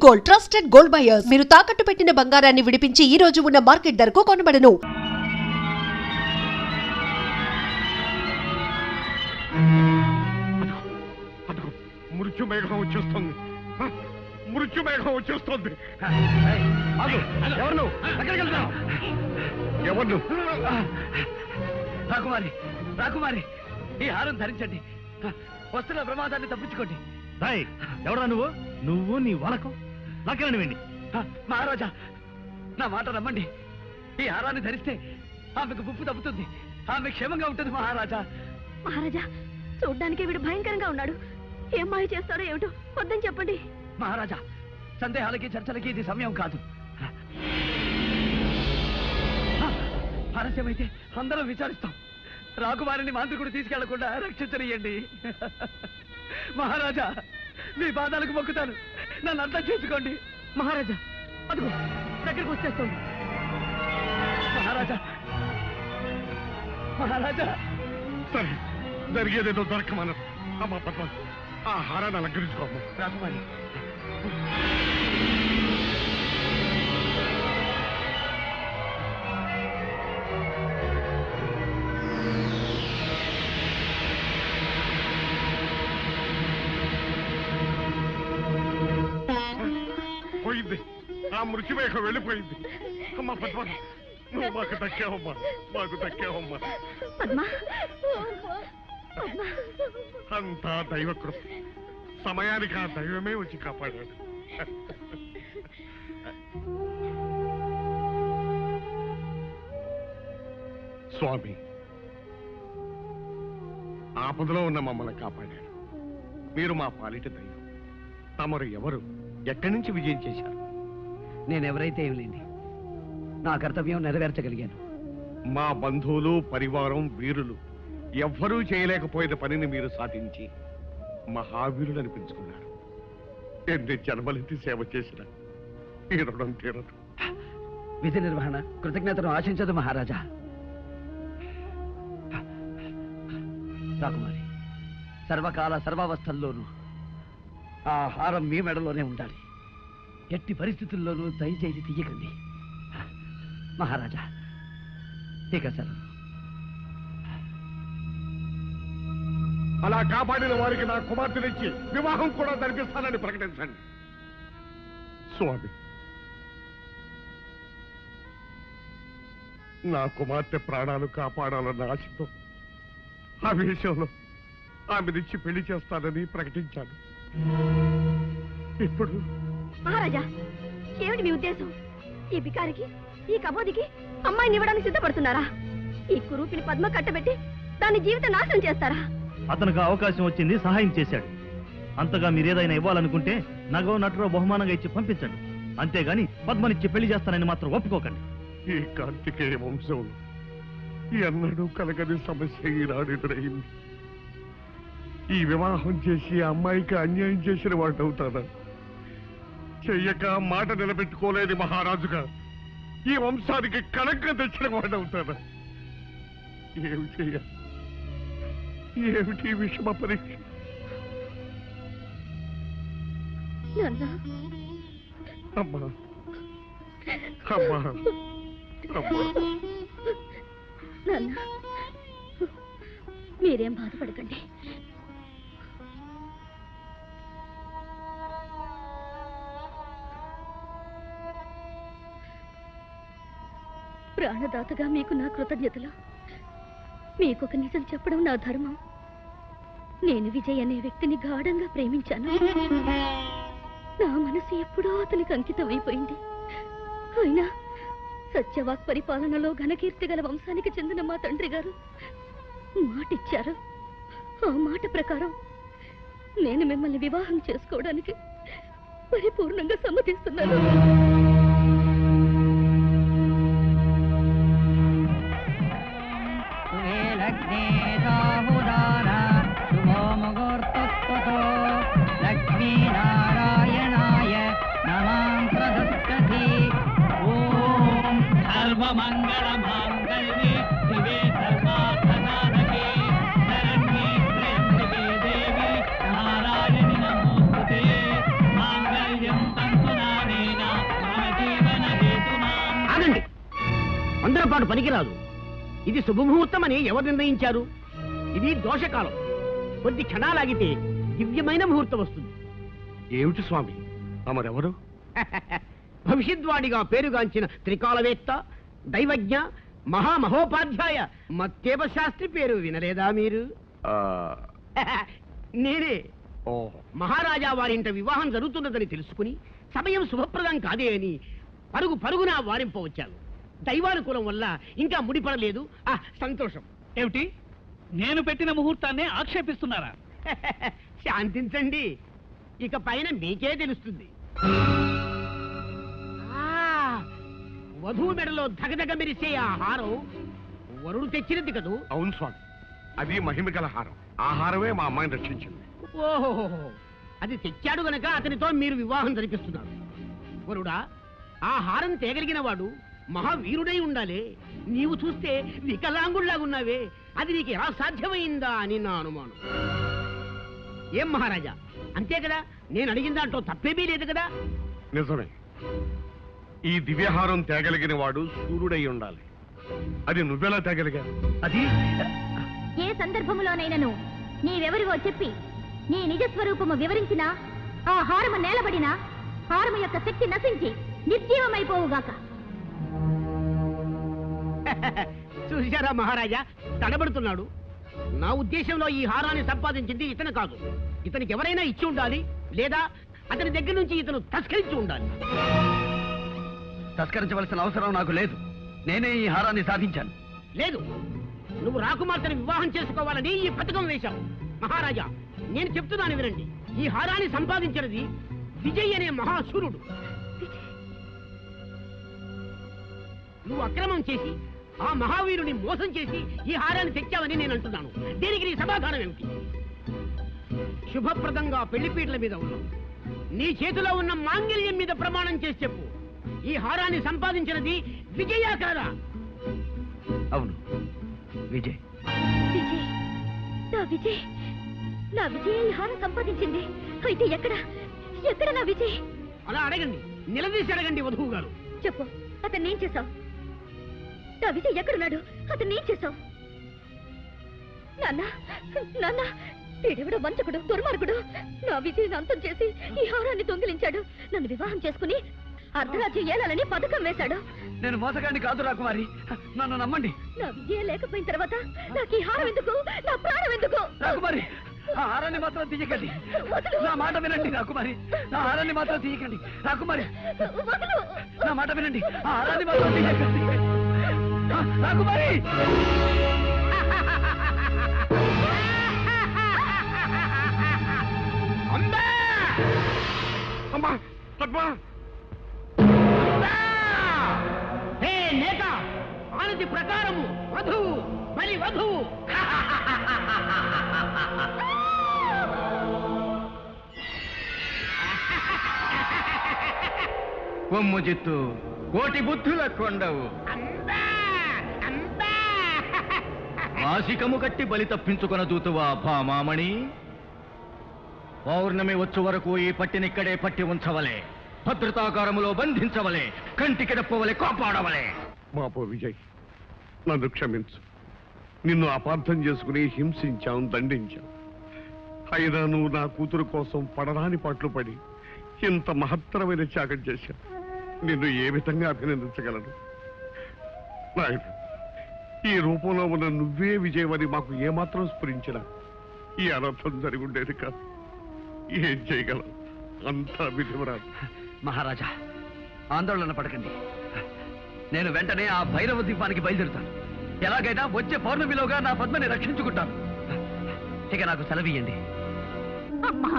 Gold, trusted gold buyers. మీరు తాకట్టు పెట్టిన బంగారాన్ని విడిపించి ఈ రోజు ఉన్న మార్కెట్ ధరకు కొనబడను. మృత్యుమేఘం వచ్చేస్తుంది. మృత్యుమేఘం వచ్చేస్తుంది. ఎవరు? రాకుమారి, రాకుమారి, ఈ హారం ధరించండి. వస్తున్న ప్రమాదాన్ని తప్పించుకోండి. ఎవరా నువ్వు? నువ్వు నీ వాలకం నాకేనండి వెండి. మహారాజా, నా మాట నమ్మండి. ఈ హారాన్ని ధరిస్తే ఆమెకు ముప్పు తప్పుతుంది. ఆమె క్షేమంగా ఉంటుంది. మహారాజా, మహారాజా, చూడ్డానికి వీడు భయంకరంగా ఉన్నాడు. ఏం మాయ చేస్తాడో ఏమిటో, వద్దని చెప్పండి. మహారాజా, సందేహాలకి చర్చలకి ఇది సమయం కాదు. ఆలస్యమైతే అందరం విచారిస్తాం. రాకుమారిని మాంత్రికుడు తీసుకెళ్లకుండా రక్షించనియండి. మహారాజా, మీ పాదాలకు మొక్కుతాను, నన్ను అర్థం చేసుకోండి. మహారాజా, అదిగో దగ్గరకు వచ్చేస్తుంది. మహారాజా, మహారాజా. సరే, జరిగేదేదో దొరకమను. అమ్మా పద్మ, ఆ హారాన్ని అలంకరించుకోమ్మా. రాకుమారి, పోయింది. ఆ మృత్యుమేఘం వెళ్ళిపోయింది. అమ్మా పద్మ, నువ్వు మాకు దక్కావమ్మా, మాకు దక్కావమ్మా. అంతా దైవకృప. సమయానికి ఆ దైవమే వచ్చి కాపాడాడు. స్వామి, ఆపదలో ఉన్న మమ్మల్ని కాపాడాడు. మీరు మా పాలిట దైవం. తమరు ఎవరు? ఎక్కడి నుంచి విజయం చేశారు? నేనెవరైతే ఏం లేండి, నా కర్తవ్యం నెరవేర్చగలిగాను. మా బంధువులు, పరివారం, వీరులు ఎవ్వరూ చేయలేకపోయిన పనిని మీరు సాధించి మహావీరులు అనిపించుకున్నారు. ఎన్ని జన్మలెత్తి సేవ చేసిన ఈ రుణం తీరదు. విధి నిర్వహణ కృతజ్ఞతను ఆశించదు మహారాజా. రాకుమారి, సర్వకాల సర్వావస్థల్లోనూ ఆ హారం మీ మెడలోనే ఉండాలి. ఎట్టి పరిస్థితుల్లోనూ దయచేసి తీయకండి మహారాజా. ఇక సెలవు. అలా కాపాడిన వారికి నా కుమార్తెనిచ్చి వివాహం కూడా జరిపిస్తానని ప్రకటించండి. స్వామి, నా కుమార్తె ప్రాణాలు కాపాడాలన్న ఆశతో ఆ విషయంలో ఆమెనిచ్చి పెళ్లి చేస్తానని ప్రకటించాను. ఇప్పుడు మహారాజా, ఏమిటి మీ ఉద్దేశం? ఈ బికారికి, ఈ కబోదికి అమ్మాయిని ఇవ్వడానికి సిద్ధపడుతున్నారా? ఈ కురూపిని పద్మ కట్టబెట్టి దాని జీవితం నాశనం చేస్తారా? అతనికి అవకాశం వచ్చింది, సహాయం చేశాడు. అంతగా మీరేదైనా ఇవ్వాలనుకుంటే నగో నటురో బహుమానంగా ఇచ్చి పంపించండి. అంతేగాని పద్మనిచ్చి పెళ్లి చేస్తానని మాత్రం ఒప్పుకోకండి. ఈ కార్తికేయ వంశంలో ఎన్నడూ కలగని సమస్య ఈనాడు ఎదురైంది. ఈ వివాహం చేసి అమ్మాయికి అన్యాయం చేసిన వాడు అవుతానా? చెయ్యక మాట నిలబెట్టుకోలేని మహారాజుగా ఈ వంశానికి కళంకం తెచ్చిన వాడు అవుతానా? ఏమి చెయ్యాలి? ఏమిటి విషమ పరీక్ష? అమ్మా, అమ్మా, అమ్మా. నాన్న, మీరేం బాధపడకండి. ప్రాణదాతగా మీకు నా కృతజ్ఞతలు. మీకొక నిజం చెప్పడం నా ధర్మం. నేను విజయ్ అనే వ్యక్తిని గాఢంగా ప్రేమించాను. నా మనసు ఎప్పుడో అతనికి అంకితం అయిపోయింది. అయినా సత్యవాక్ పరిపాలనలో ఘనకీర్తి గల వంశానికి చెందిన మా తండ్రి గారు మాటిచ్చారు. ఆ మాట ప్రకారం నేను మిమ్మల్ని వివాహం చేసుకోవడానికి పరిపూర్ణంగా సమ్మతిస్తున్నాను. లక్ష్మీనారాయణాయ నమాం ప్రదత్తతి. ఓం సర్వమంగళ మాంగళ్యే శివే సర్వార్థసాధకే శరణ్యే త్ర్యంబకే దేవి నారాయణి నమోస్తుతే. మాంగళ్యం తంతు తొందరపాటు పనికిరాదు. ఇది శుభముహూర్తం అని ఎవరు నిర్ణయించారు? ఇది దోషకాలం. కొద్ది క్షణాలాగితే దివ్యమైన ముహూర్తం వస్తుంది. ఏమిటి స్వామి తమరెవరు? భవిష్యద్వాడిగా పేరుగాంచిన త్రికాలవేత్త, దైవజ్ఞ, మహామహోపాధ్యాయ మత్తేవ శాస్త్రి పేరు వినలేదా మీరు? ఆ, నేనే. ఓ మహారాజా వారింట వివాహం జరుగుతున్నదని తెలుసుకుని సమయం శుభప్రదం కాదే అని పరుగున వారింపవచ్చాను. దైవానుకూలం వల్ల ఇంకా ముడిపడలేదు. సంతోషం. ఏమిటి, నేను పెట్టిన ముహూర్తాన్ని ఆక్షేపిస్తున్నారా? శాంతించండి, ఇక పైన మీకే తెలుస్తుంది. వధువు మెడలో ధగధగ మెరిసే ఆ హారం వరుడు తెచ్చినది కదూ? అవును స్వామి, అది మహిమగల హారం. ఆ హారమే మా అమ్మాయిని రక్షించింది. ఓహో, అది తెచ్చాడు గనక అతనితో మీరు వివాహం జరిపిస్తున్నారు. వరుడా, ఆ హారం తేగలిగిన వాడు మహావీరుడై ఉండాలి. నీవు చూస్తే వికలాంగుళ్లాగున్నావే, అది నీకు ఎలా సాధ్యమైందా అని నా అనుమానం. ఏం మహారాజా, అంతే కదా? నేను అడిగిన దాంట్లో తప్పేమీ లేదు కదా? నిజమే. ఈ దివ్యహారం తేగలిగిన వాడు సూర్యుడై ఉండాలి. అది నువ్వెలా తేగలిగా? అది ఏ సందర్భములోనైనను నీవెవరివో చెప్పి నీ నిజస్వరూపము వివరించినా ఆ హారము నేలబడినా హారము యొక్క శక్తి నశించి నిర్జీవమైపోవుగాక. చూశారా మహారాజా, తడబడుతున్నాడు. నా ఉద్దేశంలో ఈ హారాన్ని సంపాదించింది ఇతను కాదు. ఇతనికి ఎవరైనా ఇచ్చి ఉండాలి, లేదా అతని దగ్గర నుంచి ఇతను తస్కరించి ఉండాలి. తస్కరించవలసిన అవసరం నాకు లేదు. నేనే ఈ హారాన్ని సాధించాను. లేదు, నువ్వు రాకుమార్తెను వివాహం చేసుకోవాలని ఈ పథకం వేశావు. మహారాజా, నేను చెప్తున్నాను వినండి. ఈ హారాన్ని సంపాదించినది విజయ్ అనే మహాశూరుడు. నువ్వు అక్రమం చేసి ఆ మహావీరుని మోసం చేసి ఈ హారాన్ని తెచ్చావని నేను అంటున్నాను. దీనికి నీ సమాధానం ఏమిటి? శుభప్రదంగా పెళ్లిపీటల మీద ఉన్నావు. నీ చేతిలో ఉన్న మాంగళ్యం మీద ప్రమాణం చేసి చెప్పు, ఈ హారాన్ని సంపాదించినది విజయా కాదా? అవును, విజయ్. విజయ్, నా విజయ్ ఈ హారం సంపాదించింది. అయితే ఎక్కడ నా విజయ్? అలా అడగండి, నిలదీసి అడగండి వధువు గారు. చెప్పు, అతన్ని ఏం చేశావు? నా విజయ్ ఎక్కడున్నాడు? అతన్ని ఏం చేశావు? నాన్న, వీడెవడో వంచకుడు, దుర్మార్గుడు. నా విజయ్ అంతం చేసి ఈ హారాన్ని దొంగిలించాడు. నన్ను వివాహం చేసుకుని అర్ధరాజ్యం ఏలాలని పథకం వేశాడు. నేను మోసగాడిని కాదు రాకుమారి, నన్ను నమ్మండి. నా విజయం లేకపోయిన తర్వాత నాకు ఈ హారం ఎందుకు? నా ప్రాణం ఎందుకు? రాకుమారి, ఆ హారాన్ని మాత్రం తీయకండి. నా మాట వినండి రాకుమారి, నా హారాన్ని మాత్రం తీయకండి. రాకుమారి, నా మాట వినండి, ఆ హారాన్ని మాత్రం తీయకండి. రాకుమారి, అమ్మా పద్మా! హే నేత, ఆనతి ప్రకారము వధువు బలి వధువు. కొమ్ము చిత్తు కోటి బుద్ధుల కొండవు, మాసికము కట్టి బలి తప్పించుకొన దూతువా భామామణి. పౌర్ణమి వచ్చు వరకు ఈ పట్టినిక్కడే పట్టి ఉంచవలే, భద్రతాకారములో బంధించవలే, కంటికి రెప్పవలే కాపాడవలే. బాపో విజయ్, నన్ను క్షమించు. నిన్ను అపార్థం చేసుకుని హింసించాం, దండించాం. అయినా నువ్వు నా కూతురు కోసం పడరాని పాటలు పడి ఇంత మహత్తరమైన త్యాగం చేశావు. నిన్ను ఏ విధంగా అభినందించగలను? నాయుడు, ఈ రూపంలో ఉన్న నువ్వే విజయమని మాకు ఏమాత్రం స్ఫురించినా ఈ అనర్థం జరిగి ఉండేది కాదు. ఏం చేయగలం? అంతా విధివరాదు. మహారాజా, ఆందోళన పడకండి. నేను వెంటనే ఆ భైరవ ద్వీపానికి బయలుదేరుతాను. ఎలాగైనా వచ్చే పౌర్ణమిలోగా నా పద్మని రక్షించుకుంటాను. ఇక నాకు సెలవియండి. అమ్మా,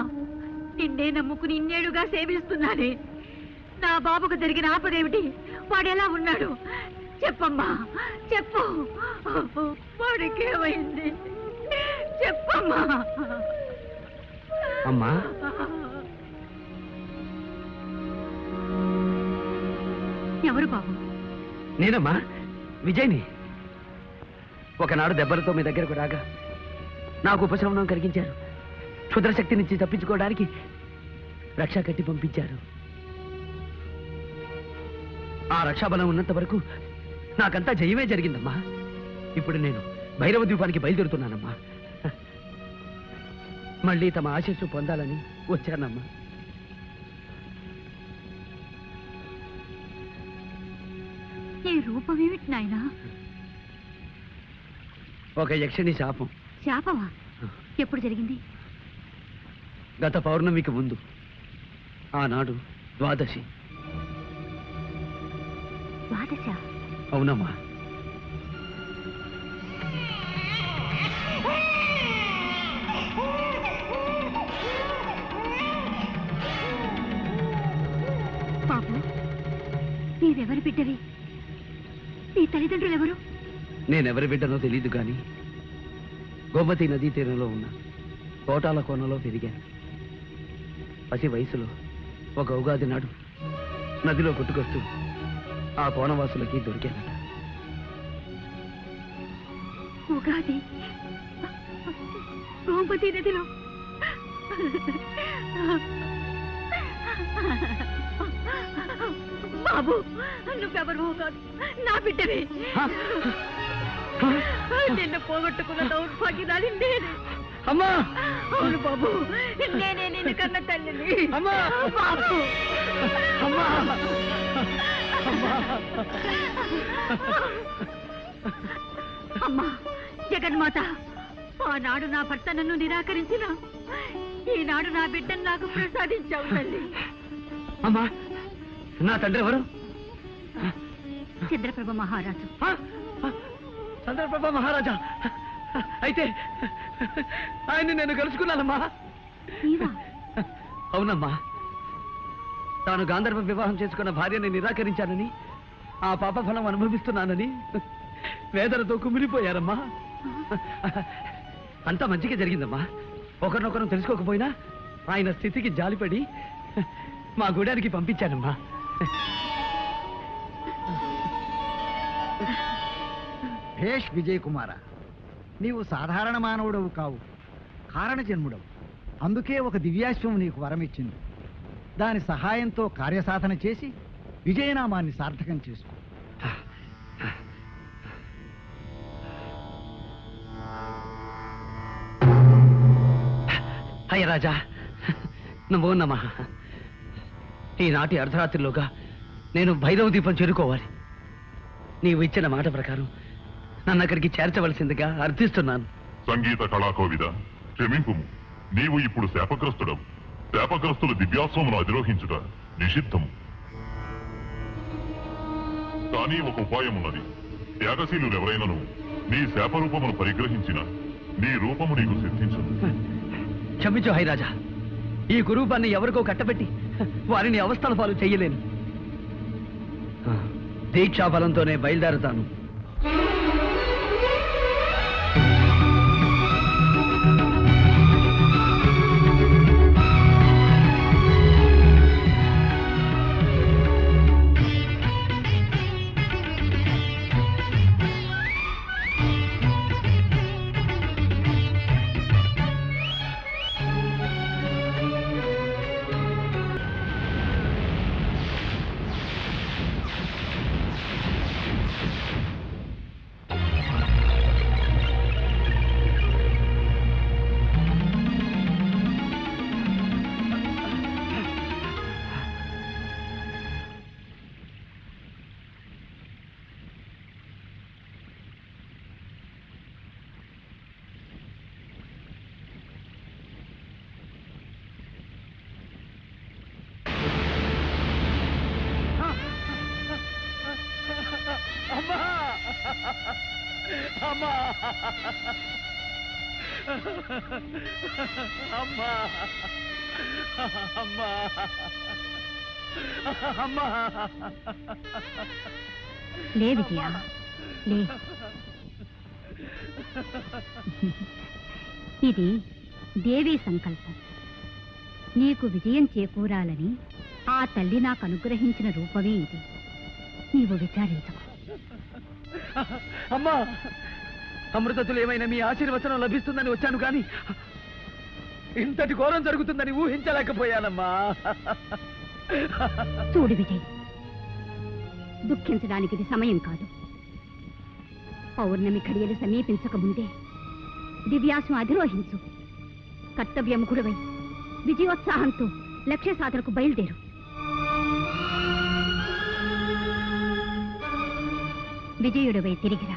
నిన్నే నమ్ముకుని ఇన్నేళ్లుగా సేవిస్తున్నానే. నా బాబుకు జరిగిన ఆపదేమిటి? వాడెలా ఉన్నాడు? చెప్పమ్మా, చెప్పు. వాడికేమైంది? చెప్పమ్మా. అమ్మా, ఎవరు బాబు? నేనమ్మా, విజయ్ని. ఒకనాడు దెబ్బలతో మీ దగ్గరకు రాగా నాకు ఉపశమనం కలిగించారు. క్షుద్రశక్తి నుంచి తప్పించుకోవడానికి రక్షా కట్టి పంపించారు. ఆ రక్షాబలం ఉన్నంత వరకు నాకంతా జయమే జరిగిందమ్మా. ఇప్పుడు నేను భైరవ ద్వీపానికి బయలుదేరుతున్నానమ్మా. మళ్ళీ తమ ఆశీస్సు పొందాలని వచ్చానమ్మా. ఈ రూపమేమిటి నాయనా? ఒక యక్షిణి శాపం. శాపమా? ఎప్పుడు జరిగింది? గత పౌర్ణమికి ముందు. ఆనాడు ద్వాదశి. ద్వాదశ? అవునమ్మా. బాబు, నీవెవరు బిడ్డవి? నీ తల్లిదండ్రులు ఎవరు? నేనెవరి బిడ్డనో తెలీదు కానీ గోమతి నదీ తీరంలో ఉన్న తోటాల కోనలో పెరిగాను. పసి వయసులో ఒక ఉగాది నాడు నదిలో కొట్టుకొస్తూ ఆ కోనవాసులకి దొరికానట. ఉగాది గోమతి నదిలో? బాబు, నువ్వెవరు కాదు, నా బిడ్డవి. నిన్ను పోగొట్టుకున్న దౌర్భాగ్యరాలి నేనే. అమ్మా! అవును బాబు, నేనే నిన్ను కన్న తల్లిని. అమ్మా! బాబు! అమ్మా! అమ్మా జగన్మాత, ఆనాడు నా భర్త నన్ను నిరాకరించిన ఈనాడు నా బిడ్డను నాకు ప్రసాదించావు తల్లి. అమ్మా, నా తండ్రి ఎవరు? చంద్రప్రభ మహారాజు. చంద్రప్రభ మహారాజా. అయితే ఆయన్ని నేను కలుసుకున్నానమ్మా. నీవా? అవునమ్మా. తాను గాంధర్వ వివాహం చేసుకున్న భార్యని నిరాకరించానని, ఆ పాప ఫలం అనుభవిస్తున్నానని వేదనతో కుమిలిపోయారమ్మా. అంతా మంచిగా జరిగిందమ్మా. ఒకరినొకరు తెలుసుకోకపోయినా ఆయన స్థితికి జాలిపడి మా గూడానికి పంపించానమ్మా. భేష్ విజయ్ కుమార, నీవు సాధారణ మానవుడవు కావు, కారణ జన్ముడవు. అందుకే ఒక దివ్యాశ్వం నీకు వరమిచ్చింది. దాని సహాయంతో కార్యసాధన చేసి విజయనామాన్ని సార్థకం చేసుకో. అయ్య రాజా, నమో నమః. ఈనాటి అర్ధరాత్రిలోగా నేను భైరవ దీపం చేరుకోవాలి. నీవు ఇచ్చిన మాట ప్రకారం నన్ను అక్కడికి చేర్చవలసిందిగా అర్థిస్తున్నాను. సంగీత కళాకోవిద, క్షమింపుము. నీవు ఇప్పుడు శాపగ్రస్తుడవు. శాపగ్రస్తులు దివ్యాశ్వమును అధిరోహించుట నిషిద్ధము. కానీ ఒక ఉపాయమున్నది. త్యాగశీలు ఎవరైనను నీ శాపరూపమును పరిగ్రహించిన నీ రూపము నీకు సిద్ధించదు. క్షమించు హైరాజా. ఈ కురూపాన్ని ఎవరికో కట్టబెట్టి వారిని అవస్థల పాలు చెయ్యలేను. దీక్షా బలంతోనే బయలుదేరతాను. లే విజయ, లే. ఇది దేవి సంకల్పం. నీకు విజయం చేకూరాలని ఆ తల్లి నాకు అనుగ్రహించిన రూపమే ఇది. నీవు విచారించకు. అమ్మా, అమృతతులు ఏమైనా మీ ఆశీర్వచనం లభిస్తుందని వచ్చాను కానీ ఇంతటి ఘోరం జరుగుతుందని ఊహించలేకపోయానమ్మా. చూడు విజయ్, దుఃఖించడానికి ఇది సమయం కాదు. పౌర్ణమి ఘడియలు సమీపించక ముందే దివ్యాసం అధిరోహించు. కర్తవ్యముఖుడవై విజయోత్సాహంతో లక్ష్య సాధనకు బయలుదేరు. విజయుడవై తిరిగిరా.